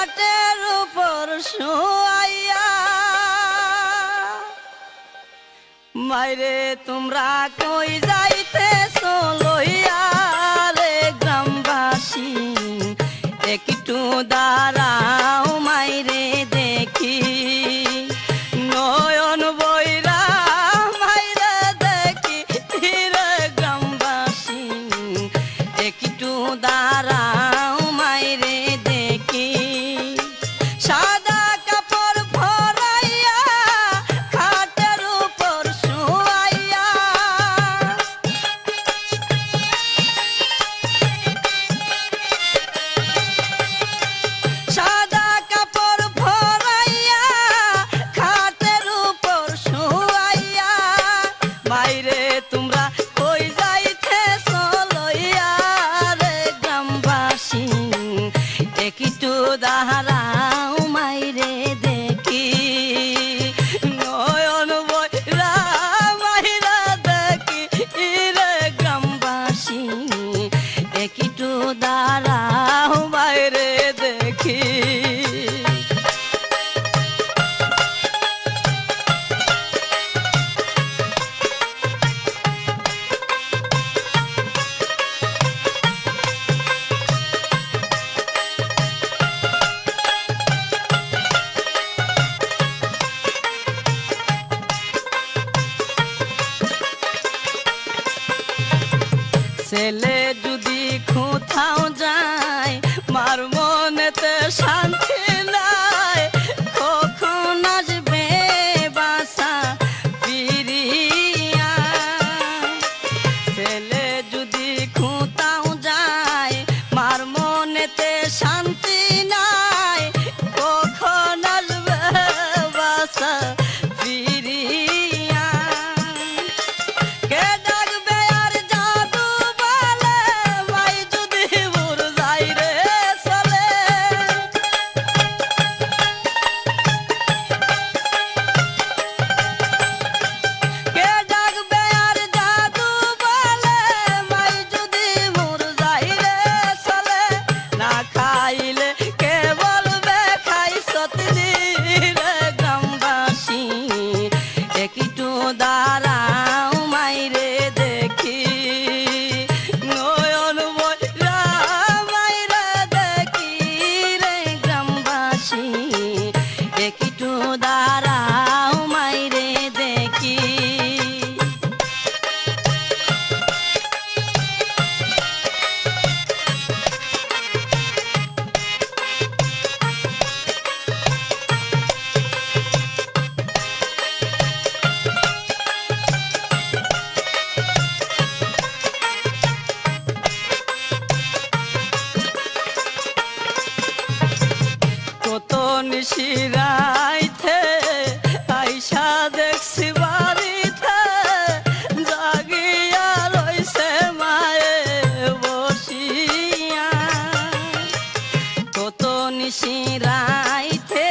খাটের উপর শুয়াইয়া মাইরে তোমরা কই যাইতেছো লইয়া রে গ্রামবাসী একটু দাঁড়াও মাইরে দেখি নয়ন বইরা মাইরে দেখি রে গ্রামবাসী একটু দাঁড়াও মাইরে দেখি সাদা কাপড় ভরাইয়া খাটের উপর শুয়াইয়া সাদা কাপড় ভরাইয়া খাটের উপর শুয়াইয়া মাইরে তোমরা কই যাইতেছো লইয়া রে গ্রামবাসী একটু দাঁড়াও মাইরে দেখি নয়ন বইরা মাইরা দেখি রে গ্রামবাসী একটু দাঁড়াও মাইরে দেখি ছেলে যদি কোথাও যায় মার মনেতে শান্তি নাই কখন আসবে বাসা ফিরিয়া ছেলে যদি কোথাও যায় মার মনেতে শান্তি নাই কখন আসবে বাসা ফিরিয়া কে ডাকবে আর জাদু বলে মাই যদি মোর যাই রে চলে কে ডাকবে আর জাদু বলে মাই যদি মোর যাই রে চলে না খাইলে কে বলবে খাই সতনি রে গ্রামবাসী একটু দাঁড়াও মাইরে দেখি নয়ন বইরা মাইরে দেখি রে গ্রামবাসী একটু দাঁড়াও মাইরে দেখি কত নিশিরাইতে আইসা দেখছি বাড়িতে জাগিয়া রইছে মায়ে বসিয়া কত নিশিরাইতে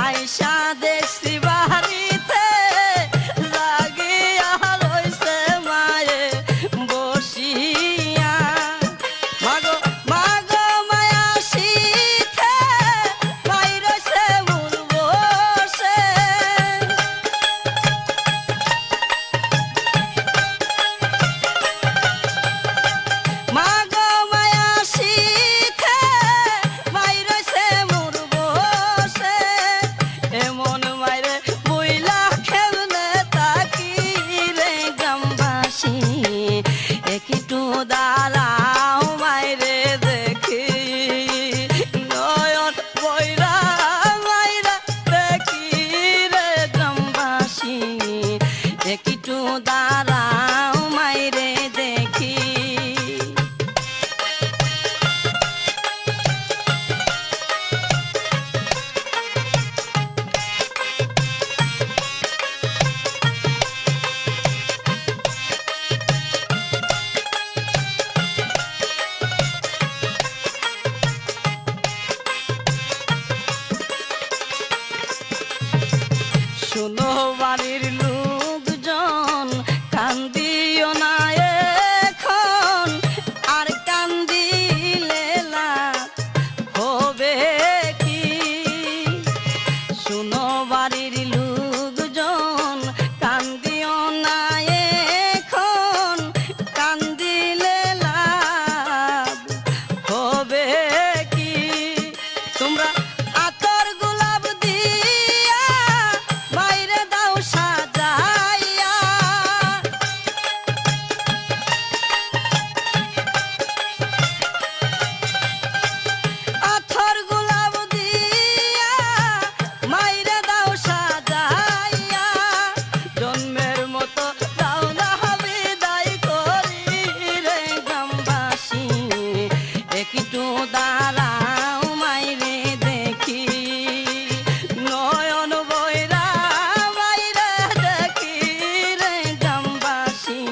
আইসা দেখছি বাড়িতে জাগিয়া রইছে মায়ে বসিয়া মাগো মাগো মায়া শীতে মাই রইছে মূল বসে মাগো মায়া শীতে মাই রইছে মূল দাঁড়াও মাইরে দেখি নয়ন বৈরা মাইরে দেখি রে গ্রামবাসী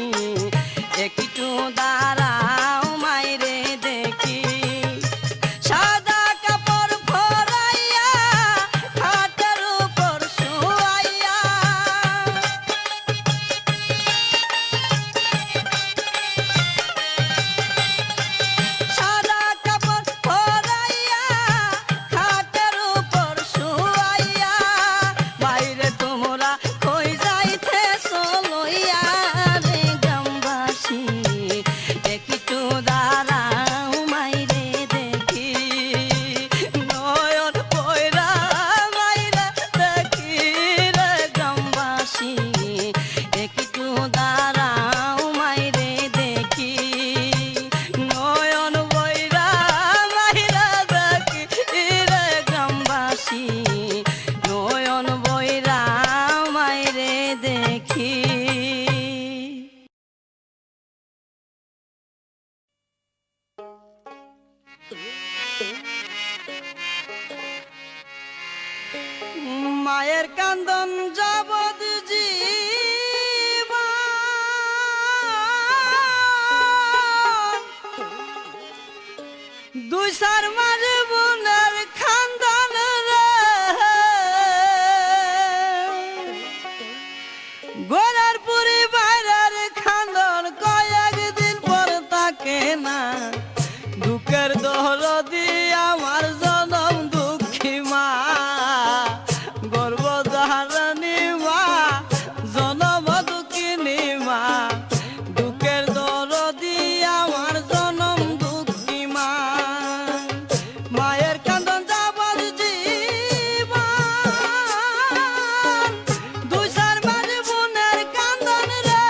একটু দাঁড়াও মাইরে দেখি সাদা কাপড় পরাইয়া খাটের উপর শুয়াইয়া সাদা কাপড় পরাইয়া খাটের উপর শুয়াইয়া বাইরে তোমরা কই যাইতেছো লইয়া রে গ্রামবাসী একটু দাঁড়াও মাইরে দেখি নয়ন পয়রা মাইরে দেখি রে গ্রামবাসী একটু দাঁড়াও মাইরে দেখি নয়ন পয়রা মাইরে দেখি রে গ্রামবাসী নয়ন পয়রা মাইরে দেখি মায়ের কান্দন যাবদ জীবন দুই সার মাঝে বোনের খান্দন রে গোড়ার পুরি বাইরের খান্দন কয়েকদিন পর তাকে না দুঃখের দহরদি আমার জনম দুঃখী মা গর্ভধারণী মা জনম দুঃখিনী মা দুঃখের দরদি আমার জনম দুঃখী মা মায়ের কান্দন যাবদ জীবন দুই চার মাঝে বোনের কান্দন রে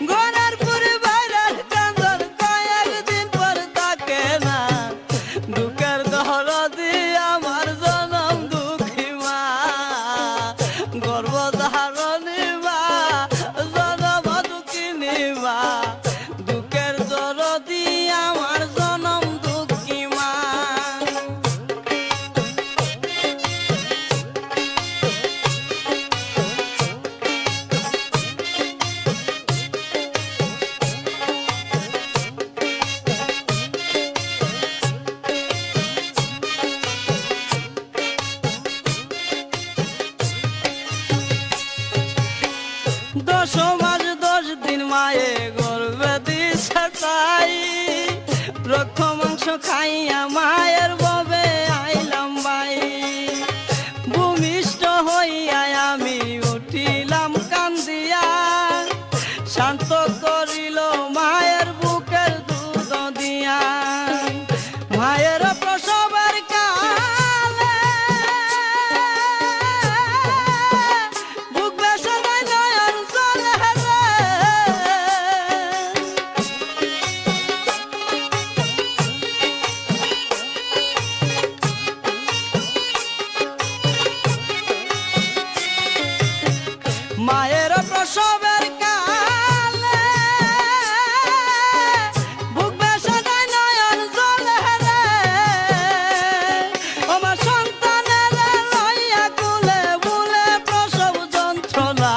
ঘরের পুরি বাইরের কান্দন কয়েকদিন পর তাকে না দুঃখের দরদি আমার জনম দুঃখী মা গর্ভধারণী মা জনম দুঃখিনী মা দুঃখের দরদি আমার জনম দুঃখী মা দশ মাস 10 দিন মায়ে গর্ভে দিছে তাই রক্ত মাংস খাইয়া মায়ের ববে আইলাম বাই ভূমিষ্ঠ হইয়া আমি উঠিলাম কান্দিয়া শান্ত করিল মায়ের বুকের দুধ দিয়া মায়ের প্রসবের কালে বুক বেসানায় নয়ন জলে রে মায়ের প্রসবের কালে বুক বেসানায় নয়ন জলে রে আমার সন্তানের লইয়া কুলে বুলে প্রসব যন্ত্রণা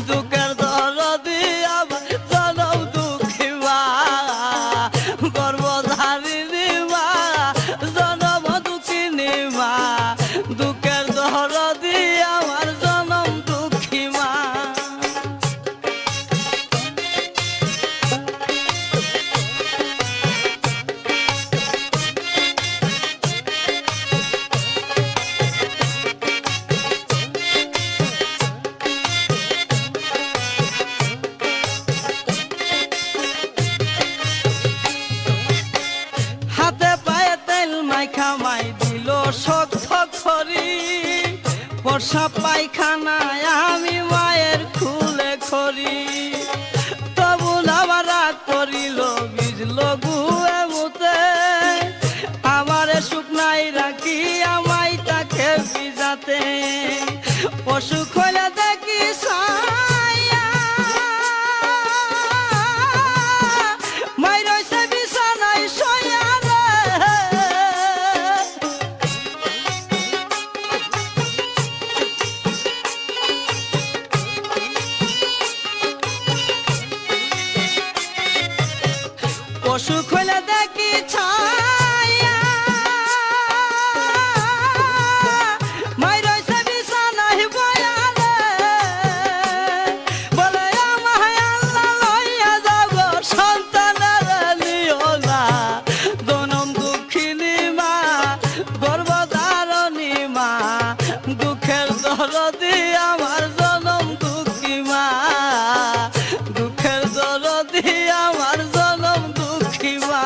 দুঃখের দরদি আমার জনম দুঃখী মা গর্ভধারিণী মা জনম দুঃখিনী মা দুঃখের দরদি আমার জনম দুঃখী মা হাতে পায়ে তেল মাইখা মাই দিল শক্ত খড়ি বর্ষা পায়খানায় আমি মায়ের খুলে খড়ি তবু আবার রাগ করিল ভিজল গুয়ে মুতে আমারে শুকনাই রাখি আমায় তাকে ভিজাতে পশু খোলা দেখি ছায়া মাই রইছে দেখি ছায়া মাই রইছে বিছানায় বয়ালে বলে আমায় আল্লাহ লইয়া যাও গো সন্তানের নিও না জনম দুঃখিনী মা গর্ভধারণী মা দুঃখের দরদি আমার জনম দুঃখী মা দুঃখের দরদি আমার জনম দুঃখী মা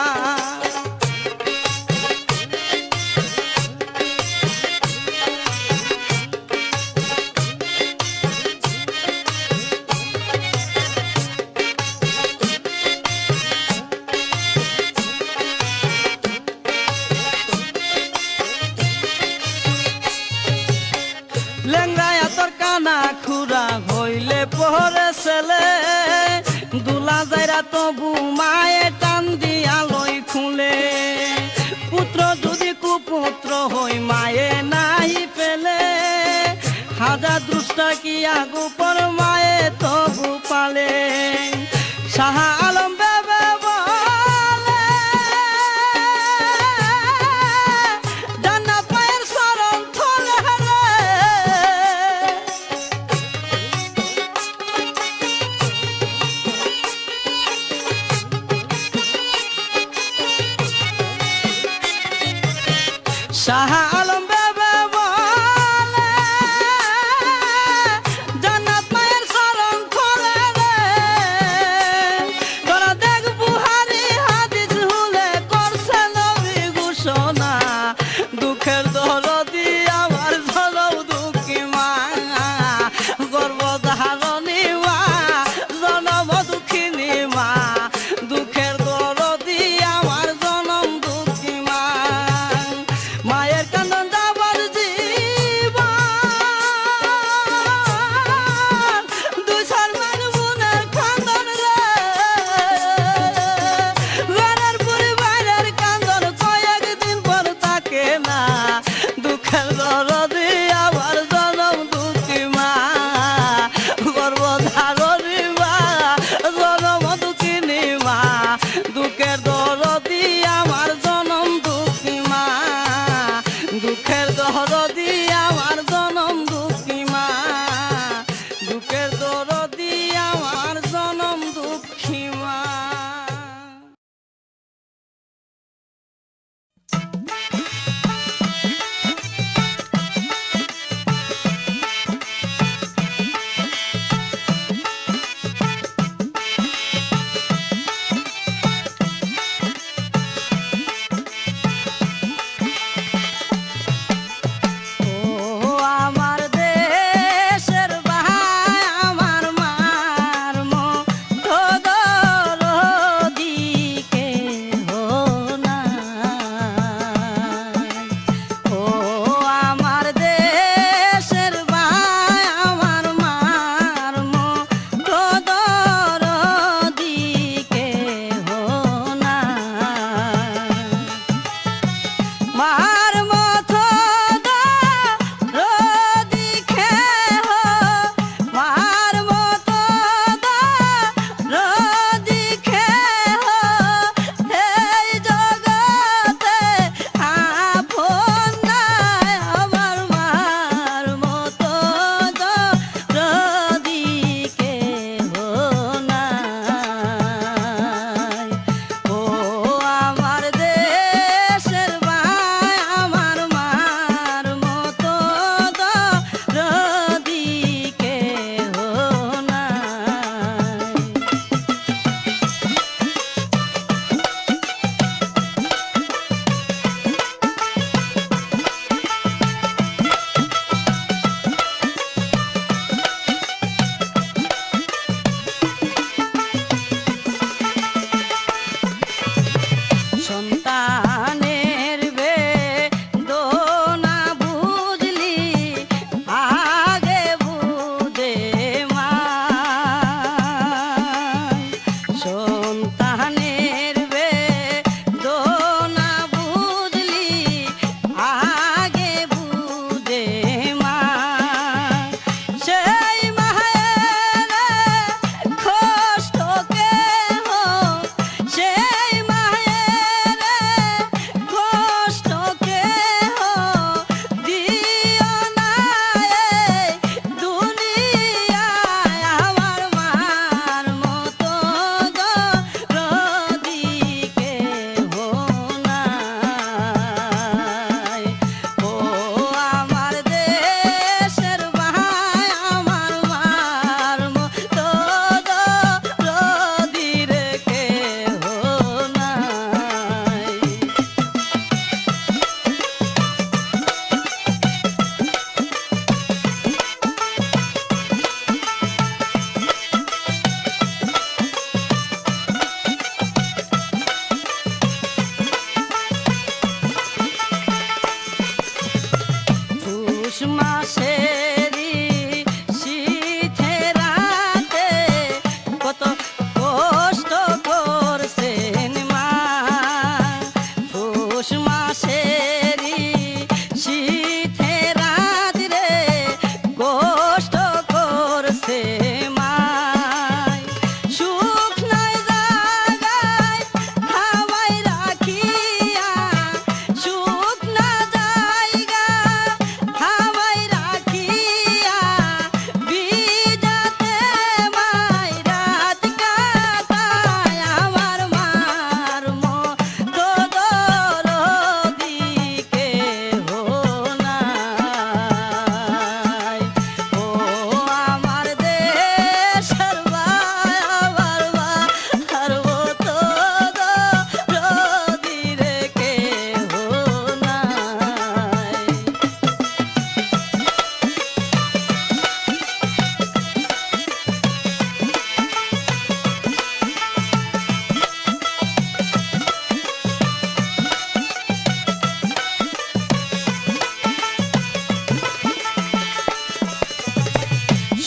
লেংরায় তোর কানা খুরা হইলে পরে ছেলে দুলা যাইরা তবু মায়ে টান দিয়া লই খুলে পুত্র যদি কুপুত্র হই মায়ে নাই পেলে হাজার দুষ্টা কি আগুপর মায়ে তবু পালে শাহ আলম বেবে বলে জান্নাত মায়ের শরণ থলে রে শাহ আলম বেবে বলে জান্নাত মায়ের শরণ খোলে রে তোরা দেখ বুহারি হাদিস হুলে করছে নবী ঘোষণা দুঃখের দরদি আমার জনম দুঃখী মা গর্ভধারণী মা জনম দুঃখিনী মা দুঃখের দরদি আমার জনম দুঃখী মা মায়ের কান্দন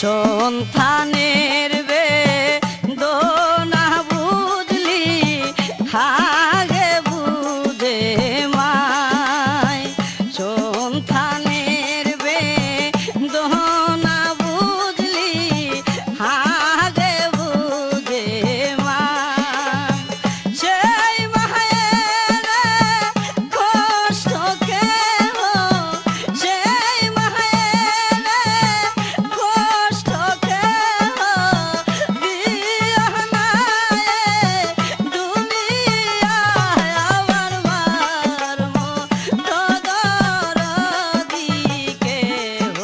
সন্তানের বেদনা বুঝলি আগে বুঝে মায় সন্তানের বেদনা বুঝলি আগে বুঝে মায় সেই মায়ের কষ্ট কেহ সেই মায়ের কষ্ট কেহ দিও না দুনিয়ায় আমার মার মতো দরদি কেহ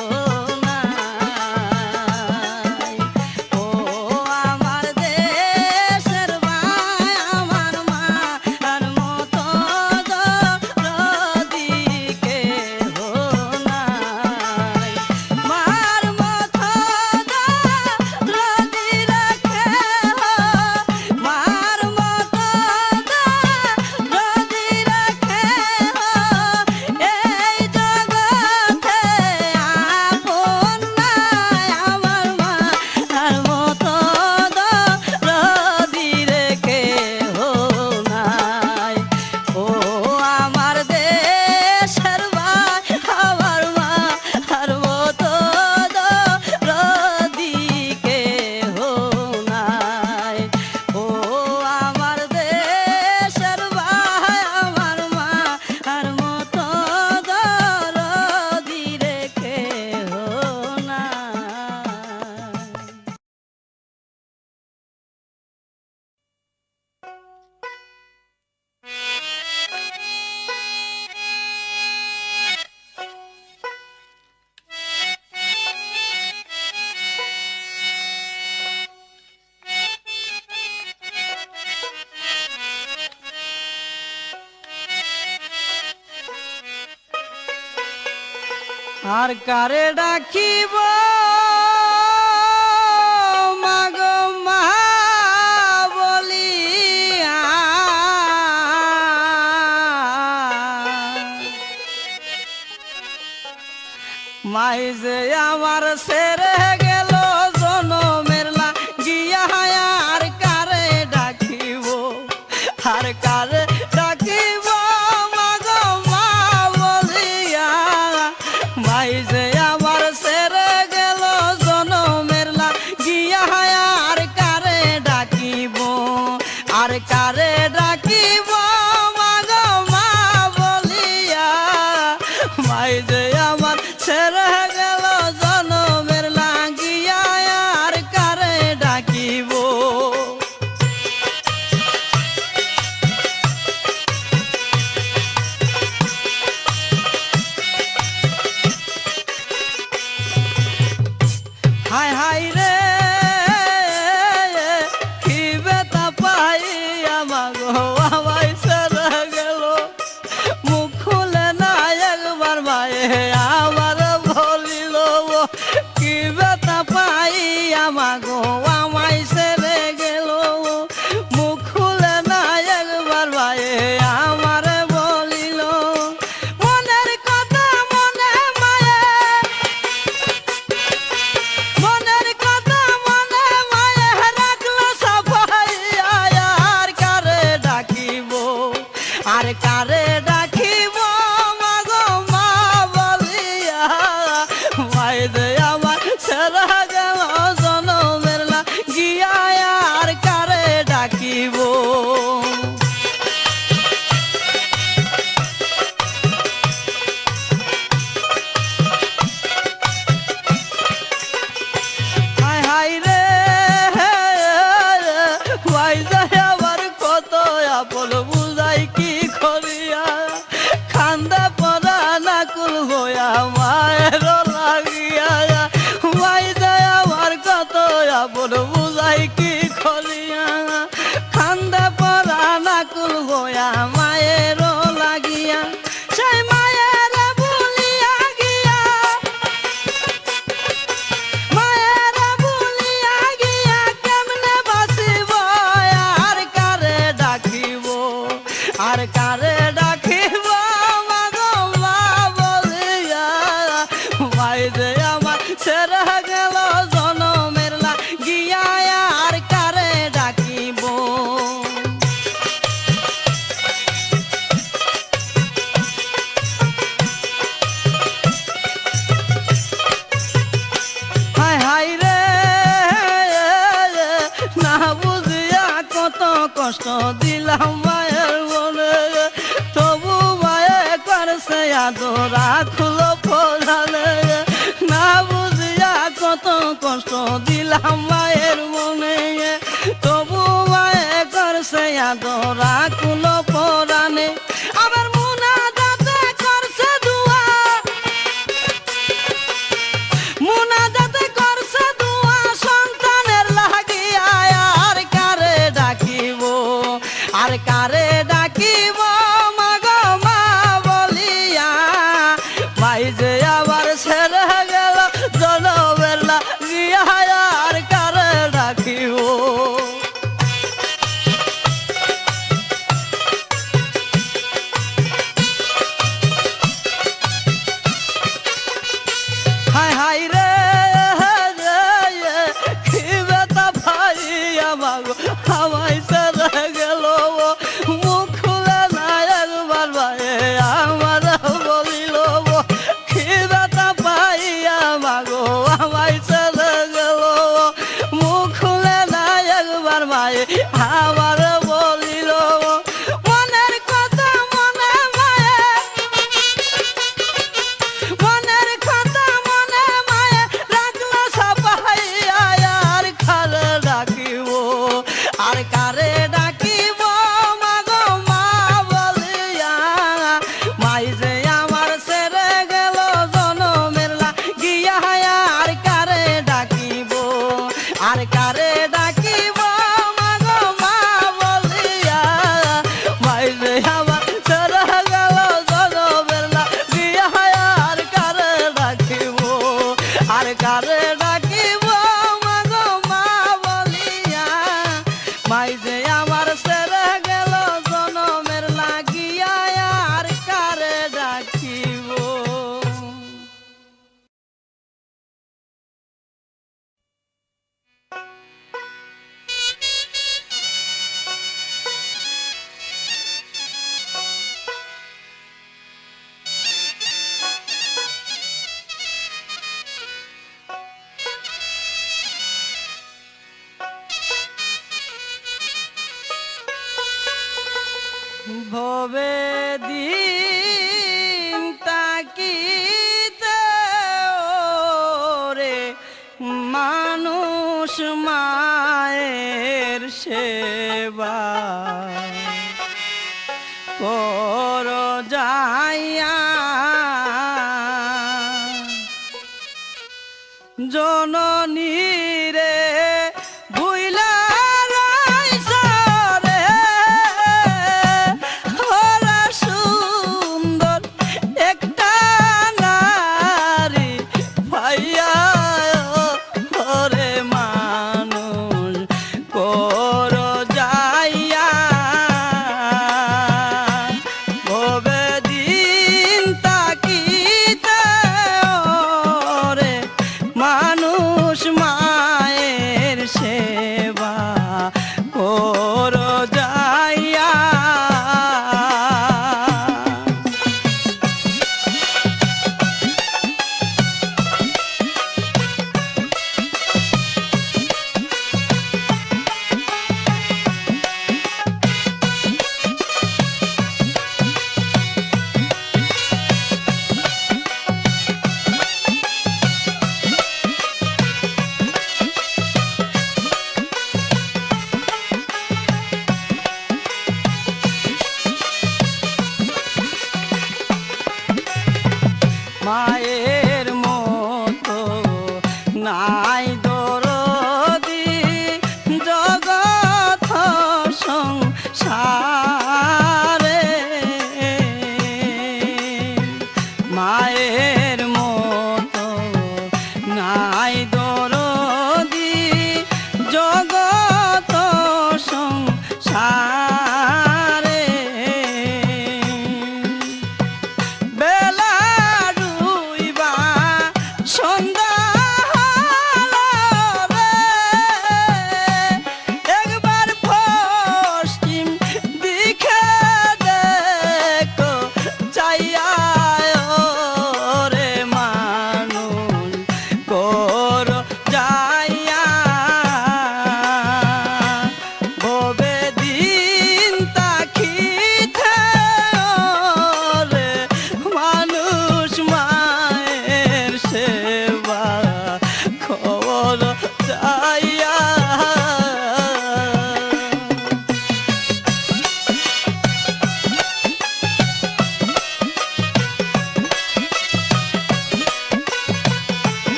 নাই ও আমার দেশের মায় আমার মার মতো দরদি কেহ নাই মার মতো দরদি রাখে মার মতো দরদি রাখে এই জগতে আপন নাই আমার মার মতো দরদি রেখে নাই ও আমার দেশের ভাই আমার মার মতো দরদি কেহ নাই ও আমার দেশের ভাই আমার মার মতো দরদি রেখে নাই আর কারে ডাকিব মাগো মা বলিয়া মাই যে আমার ছেড়ে গেল জনমের লাগিয়া আর কারে ডাকিব আর কারে ডাকিব মাগো মা বলিয়া মাই যে আমার ছেড়ে গেল জনমের লাগিয়া আর কারে ডাকিব আর কারে ডাকিব মাগো মা বলিয়া মাই যে আমার ছেড়ে গেল জনমের লাগিয়া আর কারে ডাকিব হায় হায় রে কি বেতা পাই আমাগো আমায় ছেড়ে গেল মুখ খুলে না একবার মায়ে আমার বলিল কি বেতা পাই আমাগো আমায় ছেড়ে গেল মুখ খুলে না একবার মায়ে আমার বলিল মনের কথা মনে মায়ে মনের কথা মনে মায়ে রাখলো সাফাইয়া আর কারে ডাকিব আর কারে ডাকিব মাগো মা বলিয়া মাই যে আমার ছেড়ে গেল জনমের লাগিয়া আর কারে ডাকিব হায় হায় রে মাই যায় আবার কত আপন বুঝাই কি করিয়া খান্দা পরা নাকুল হইয়া মায়ের লাগিয়া মাই যায় আবার কত আপন বুঝাই কি করিয়া খান্দা পরা নাকুল হইয়া মায়ের লাগিয়া সেই মায়ের বলিয়া গিয়া মায়ের বলিয়া গিয়া কেমনে বাঁচিব আর কারে ডাকিব আর কারে ডাকিব মাগো মা বলিয়া মাই যে আমার ছেড়ে গেল জন দিলাম মায়ের মনে তবু মায়ে করছে আদর রাখলো পরাণে না বুঝিয়া কত কষ্ট দিলাম মায়ের মনে তবু মায়ে করছে আদর রাখলো পরাণে আবার মুনাজাতে করছে দুয়া মুনাজাতে করছে দুয়া সন্তানের লাগিয়া আর কারে ডাকিব আর কারে ডাকিব মাগো মা বলিয়া মাই যে আবার ছেড়ে গেল জনমের লাগিয়া আর কারে ডাকিব হায় হায় রে কি বেতা ভাইয়া মাগো আমায় ছেড়ে গেল মুখ খুলে না একবার ভাই আমার বলিল কি বেতা পাইয়া মাগো আমায় ছেড়ে গেল মুখ খুলে না একবার ভাই আমার বলিল মনের কথা মনে মায়ে মনের কথা মনে মায়ে রাখলো সবাইয়া আর কারে ডাকিব আর কারে ডাকিব মাগো মা বলিয়া মাই যে আমার ছেড়ে গেল জনমের লাগিয়া আর কারে ডাকিব আর কারে ডাকিব মাগো মা বলিয়া মাই যে আমার ছেড়ে গেল জনমের লাগিয়া আর কারে ডাকিব আর কারে ডাকিব মাগো মা বলিয়া মাই যে আমার ছেড়ে গেল জনমের লাগিয়া আর কারে ডাকিব ভবে দিন তাকিতে ওরে মানুষ মায়ের সেবা কর যাইয়া জননী রে ভুইলা রাইছা রে ওরা সুন্দর একটা নারী ভাইয়া ওরে মানুষ কর যাইয়া ভবে দিন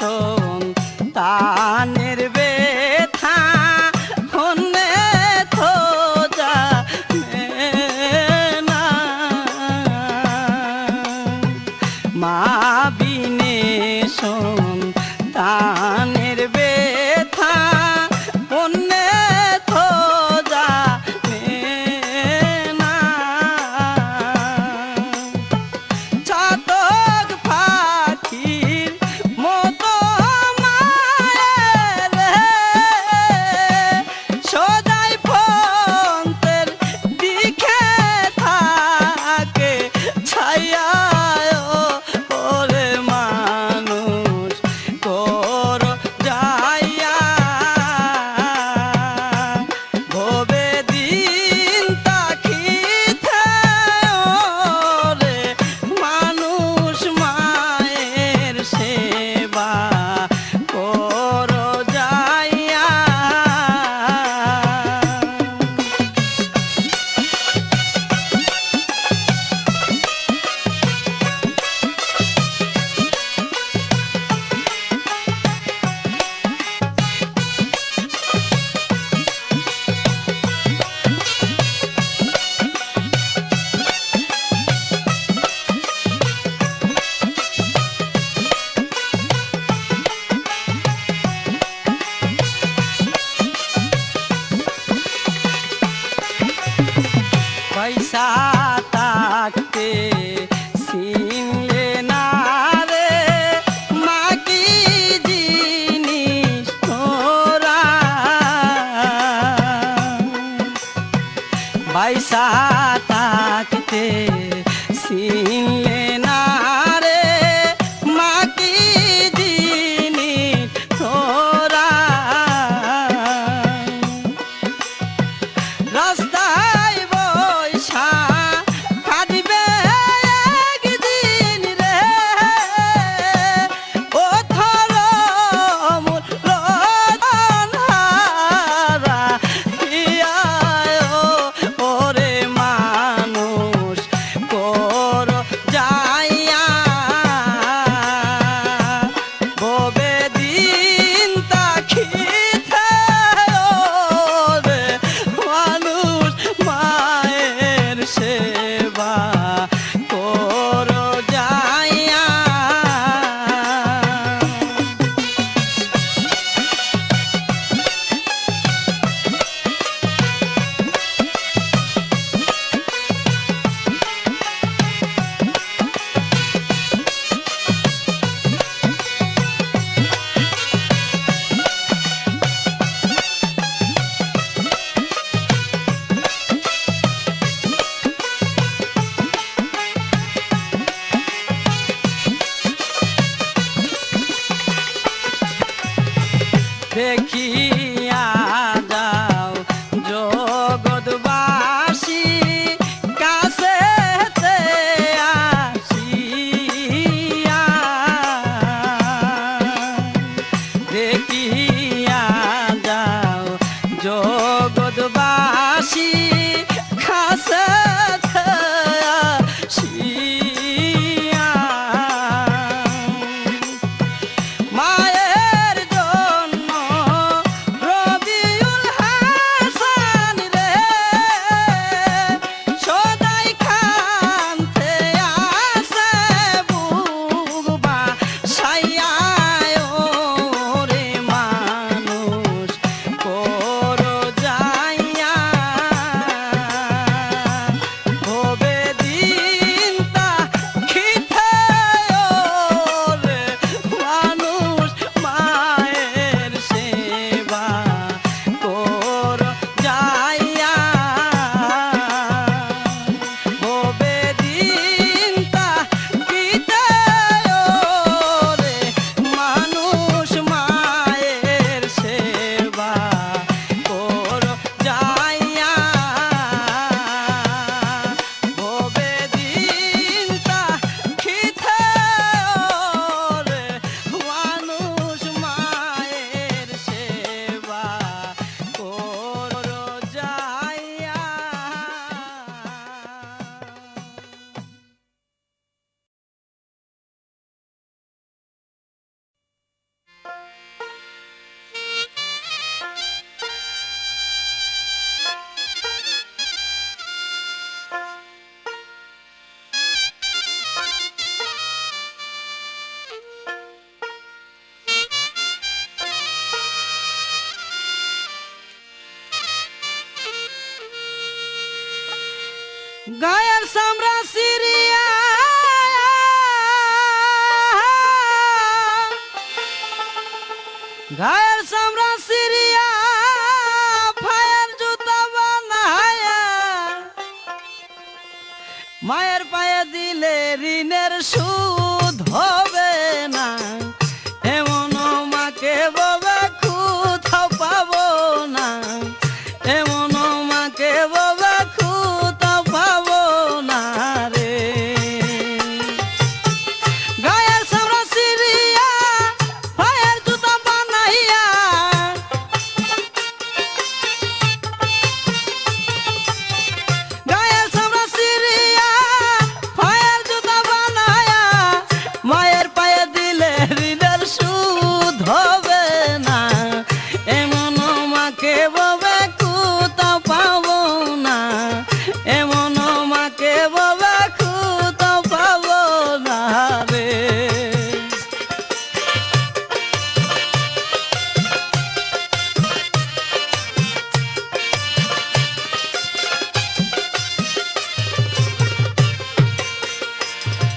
সন্তানের ব্যথা হন্যে তো জানে না। মা বিনে সন্তানের ব্যথা হন্যে তো জানে না। চাতক পাখির মতো মায়ের সদাই ফন্তের দিকে থাকে ছায়া। ওরে মানুষ কর যাইয়া ভবে দিন তাকিতে। ওরে মানুষ মায়ের সেবা কর যাইয়া। পয়সা থাকতে চিনলে না রে মা কি জিনিস তোরা। পয়সা থাকতে চিনলে না রে মা কি জিনিস তোরা। রাস্তায় বৈশা কাঁদিবে একদিন রে ও থলমূল রতনহারা হিয়া। ওরে মানুষ কর যাইয়া ভবে দিন তাকিতে। ওরে মানুষ মায়ের সেবা কর যাইয়া। দেখিয়া যাও জগৎবাসী কাছেতে আসিয়া। দেখিয়া যাও জগৎবাসী কাছেতে আসিয়া। মায়ের জন্য গায়ের চামড়া সিরিয়া গায়ের চামড়া সিরিয়া পায়ের জুতা বানায়া মায়ের পায়ে দিলে ঋণের সুদ হবে না এমন মাকে ববে কোথাও পাবো না এমন মাকে ববে কোথাও পাবো না রে গায়ের চামড়া সিরিয়া পায়ের জুতা বানাইয়া গায়ের চামড়া সিরিয়া পায়ের জুতা বানাইয়া মায়ের পায়ে দিলে ঋণের সুদ হবে না এমন মাকে ববে কোথাও পাবো না এমন মাকে ববে কোথাও পাবো না রে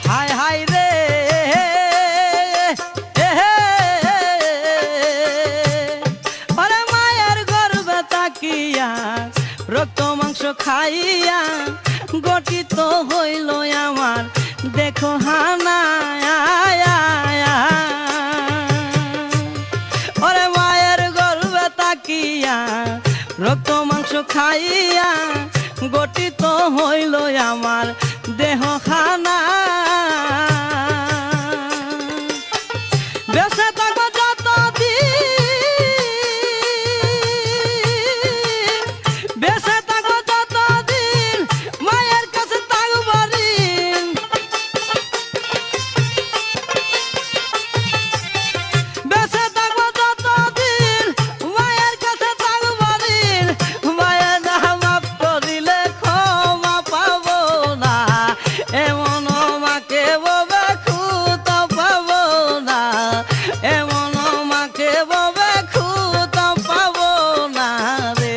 হায় হায় রে আরে মায়ের গর্ভে তাকিয়া রক্ত মাংস খাইয়া গঠিত হইল আমার দেখো হানা ওরে মায়ের গর্ভে তাকিয়া রক্ত মাংস খাইয়া গঠিত হইল আমার দেহ খানা বেঁচে থাকবো যতদিন বেঁচে থাকবো যতদিন মায়ের কাছে থাকবো ঋণ বেঁচে থাকবো যতদিন মায়ের কাছে থাকবো ঋণ মায়ের না মাফ করিলে ক্ষমা পাবো না এমন মাকে ববে কোথাও পাবো না এমন মাকে ববে কোথাও পাবো না রে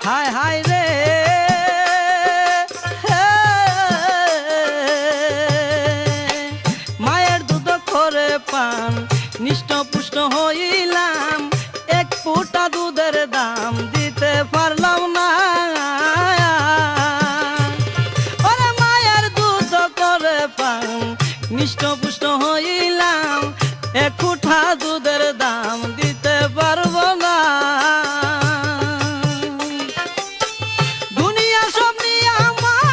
হায় হায় রে মায়ের দুধ করে পান নিষ্ঠপুষ্ট হইলাম এক ফুটা দুধের দাম দিতে পারলাম না ওরে মায়ের দুধ করে পান নিষ্ঠপুষ্ট হইলাম এক ফুটা দুধের দাম দিতে পারবো না দুনিয়া সব নিয়ে আমার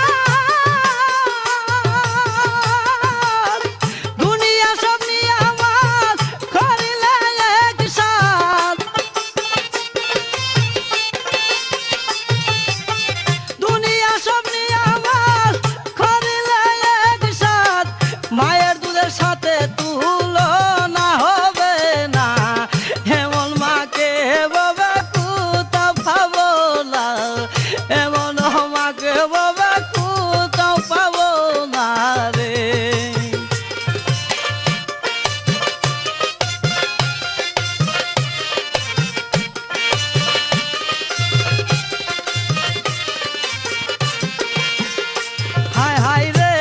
দুনিয়া সব নিয়ে আমার করিলে একসাথ দুনিয়া সব নিয়ে আমার করিলে একসাথ মায়ের দুধের সাথে তুলনা হবে না এমন মাকে ববে কোথাও পাবো না এমন মাকে ববে কোথাও পাবো না রে হায় হায় রে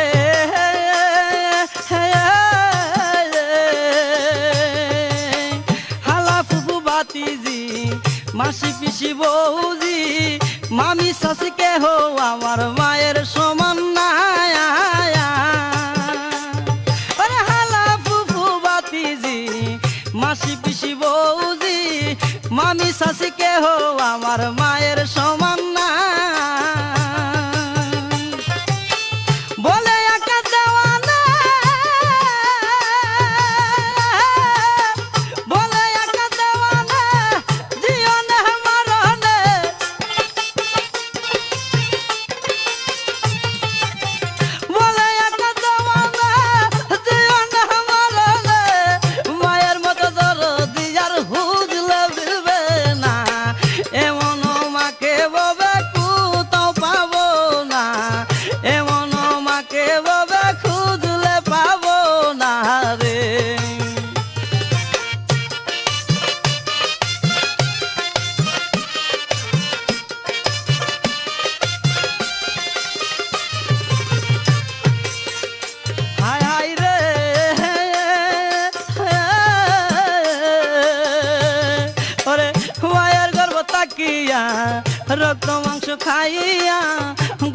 হালা ফুফু বাতিজি মাসি পিসি বৌজি মামি শাশুকে হো আমার মায়ের সমান না আরে হালা ফুফু বাতিজি মাসি পিসি বৌজি মামি শাশুকে হো আমার মায়ের সমান না বলে একা দেওয়ানা বলে একা দেওয়ানা জীবনে মরণে বলে একা দেওয়ানা জীবনে মরণে মায়ের মতো দরদি আর হুজলে দিবে না এমন মাকে তাকিয়া রক্ত মাংস খাইয়া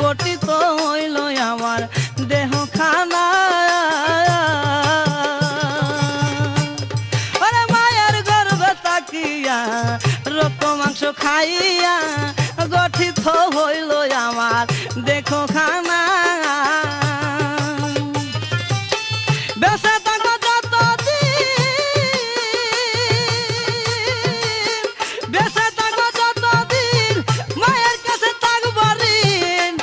গঠিত হইল আমার দেহ খানা ওরে মায়ের গর্ভে তাকিয়া রক্ত মাংস খাইয়া গঠিত হইল আমার দেখো খানা বেঁচে থাকো যতদিন বেঁচে থাকো যতদিন মায়ের কাছে থাকবো ঋণ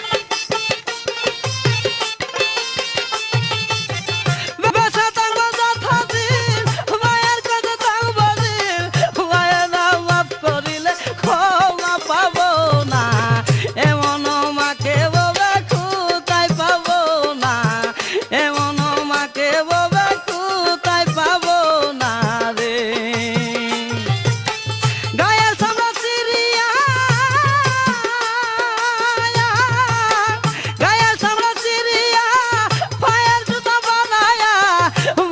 বেঁচে থাকো যতদিন মায়ের কাছে থাকবো ঋণ মায়ের না মাফ করিলে ক্ষমা পাবো না এমন মাকে ববে কোথায় পাবো না এমন মাকে ববে কোথায় পাবো না রে গায়ের সামনে সিরিয়া গায়ের সামনে সিরিয়া পায়ের জুতা বানায়া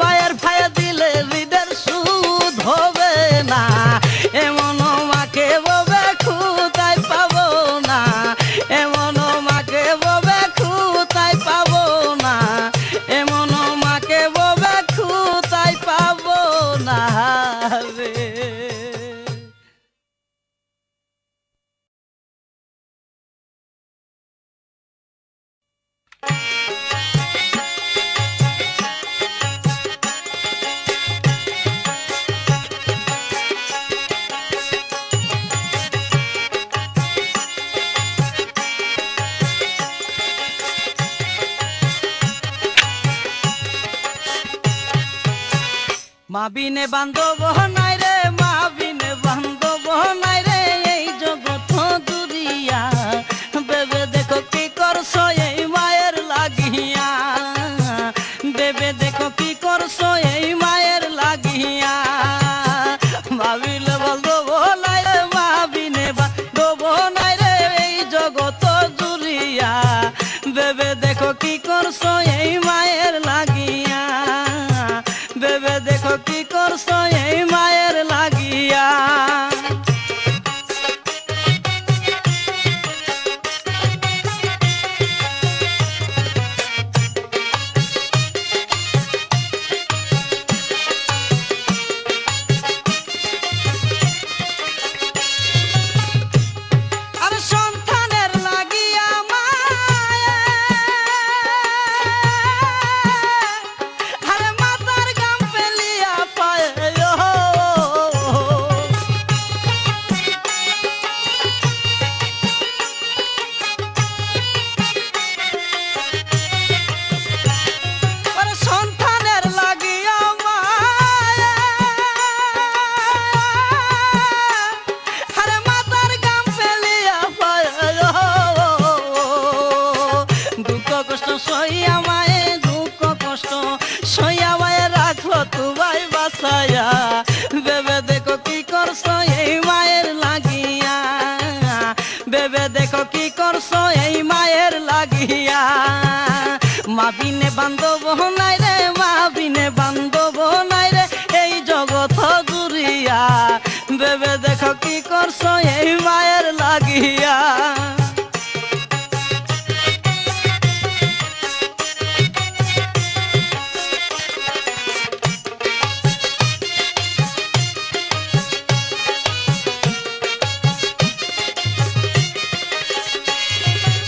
মায়ের পায়ে দিলে হৃদের সুদ হবে না এমন মাকে ববে কোথায় পাবো না এমন মাকে ববে কোথায় পাবো না এমন মাকে ববে কোথায় পাবো না রে মা বিনে বান্ধব নাই রে মা বিনে বান্ধব নাই রে এই জগৎ দুরিয়া বেবে দেখো কি করছো এই মায়ের লাগিয়া বেবে দেখো কি করছো এই মায়ের লাগিয়া ভাবিলে বান্ধব নাই রে মা বিনে বান্ধব নাই রে এই জগৎ দুরিয়া বেবে দেখো কি করছো এই মায়ের লাগিয়া বেবে দেখো কি করছো এই মায়ের লাগিয়া আর সন্তানের লাগিয়া আরে মাতার গাম ফেলিয়া পায় আরে সন্তানের লাগিয়া আরে মাতার গাম ফেলিয়া পায় দুঃখ কষ্ট সইয়া মায়ে দুঃখ কষ্ট সইয়া মায়ে রাখলো তোমায় বাসায়া বেবে দেখো কি করছো এই মায়ের লাগিয়া বেবে দেখো কি করছো এই মায়ের লাগিয়া মা বিনে বান্ধব নাই রে মা বিনে বান্ধব নাই রে এই জগৎ দুরিয়া বেবে দেখো কি করছো এই মায়ের লাগিয়া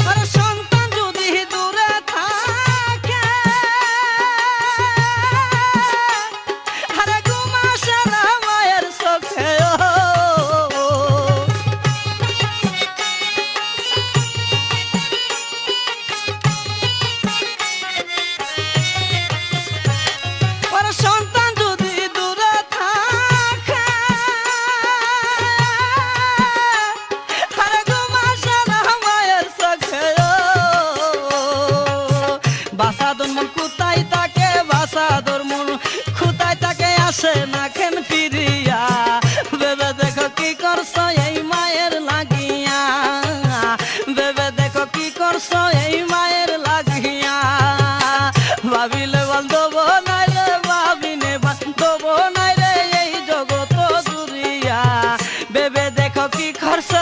আরে সন্তান যদি দূরে থাকে আরে ঘুম আসে না মায়ের চোখে আরে সন্তান যদি দূরে থাকে আরে ঘুম আসে না মায়ের চোখে বাসাদর মন কোথায় থাকে বাসাদর মন কোথায় থাকে আসে না কেন ফিরিয়া বেবে দেখো কি করছো এই মায়ের লাগিয়া বেবে দেখো কি করছো এই মায়ের লাগিয়া ভাবিলে বান্ধব নাই রে ভাবিনে বান্ধব নাই রে এই জগৎ দুরিয়া বেবে দেখো কি করছো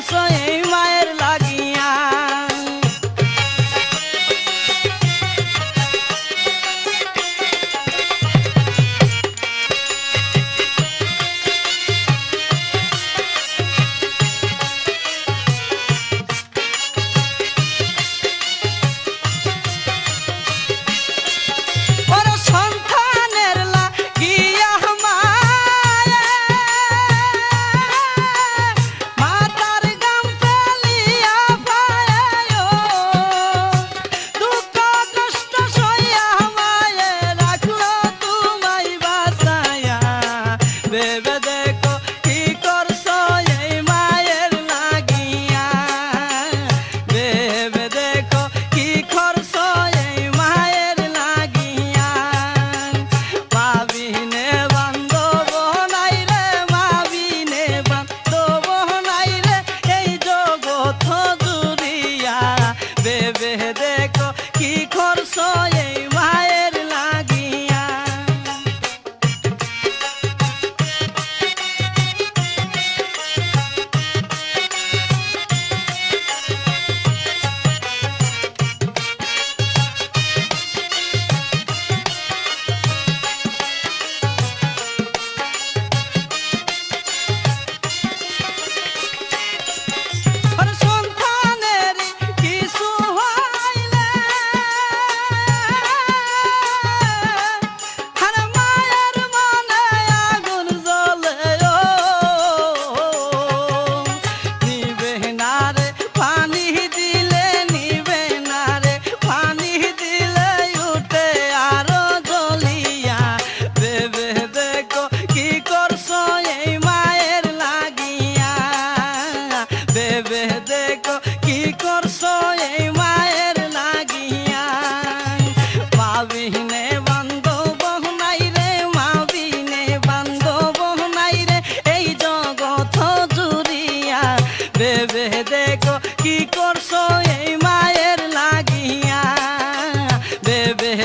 করছো এই মায়ের লাগিয়া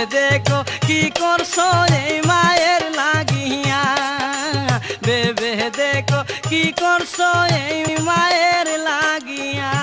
দেখো কি করছো এই মায়ের লাগিয়া বেবে দেখো কি করছো এই মায়ের লাগিয়া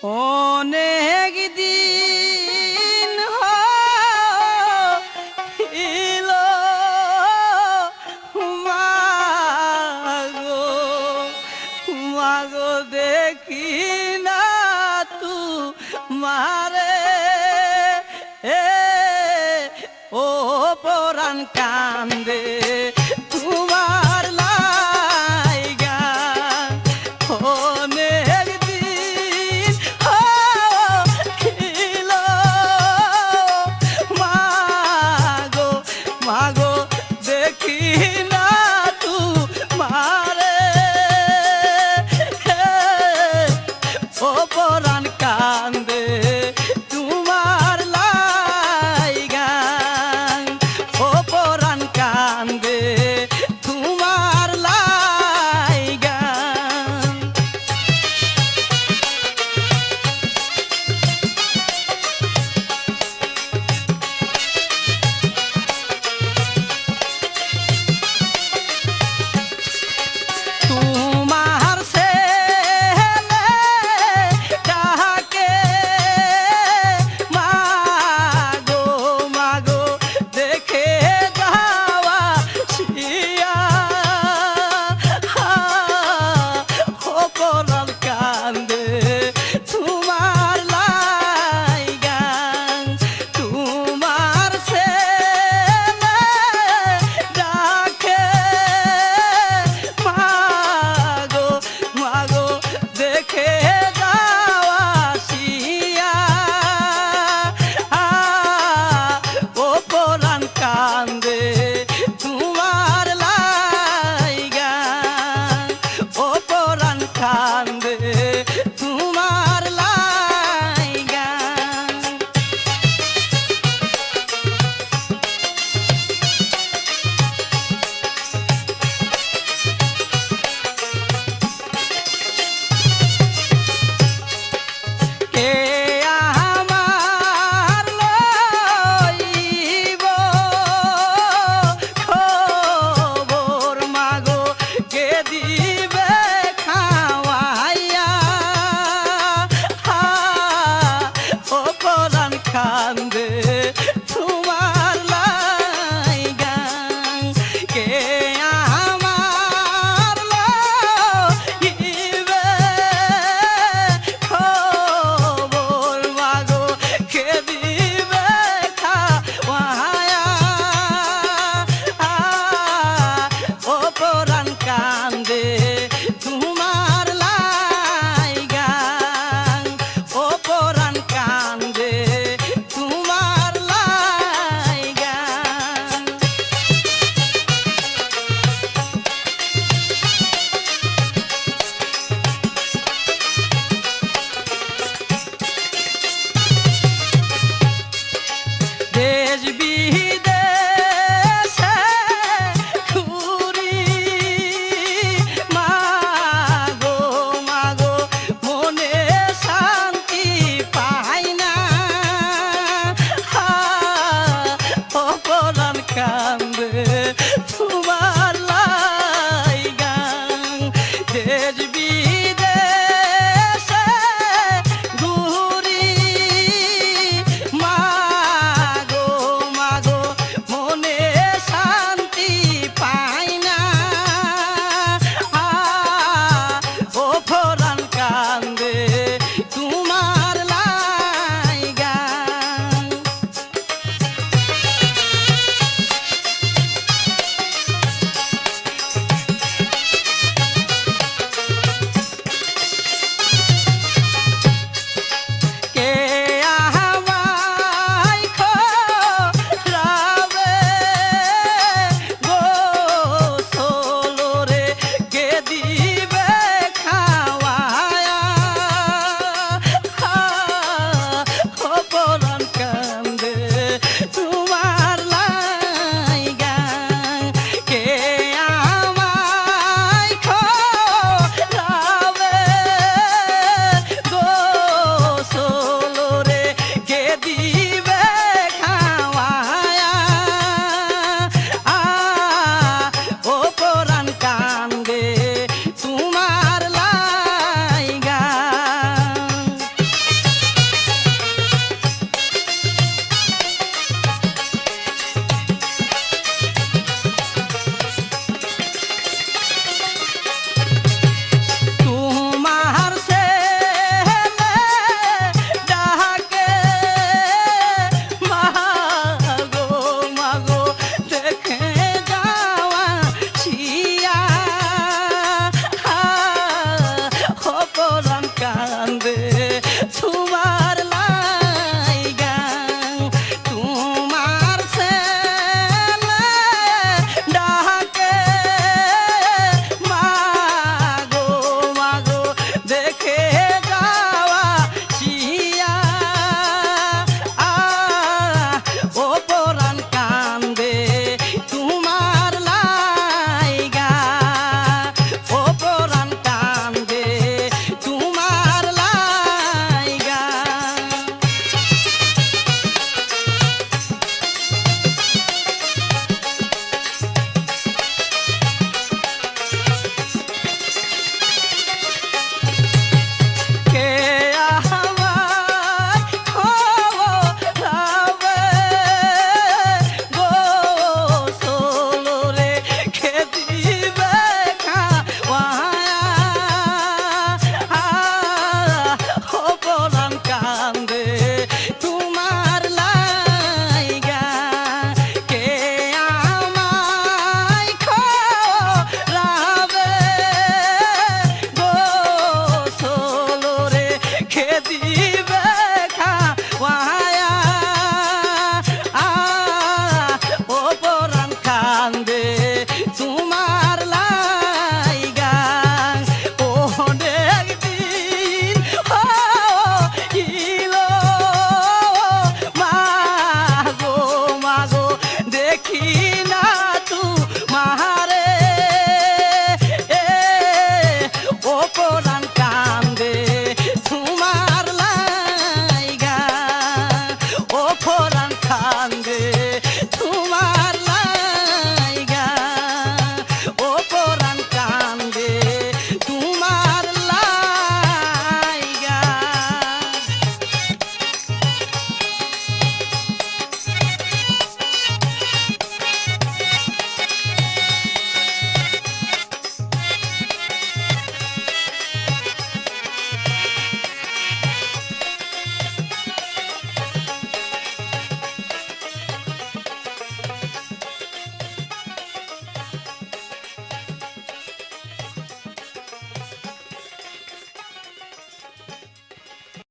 অনেক দিন হইল মাগো মাগো দেখি না তু মারে ও পরাণ কান্দে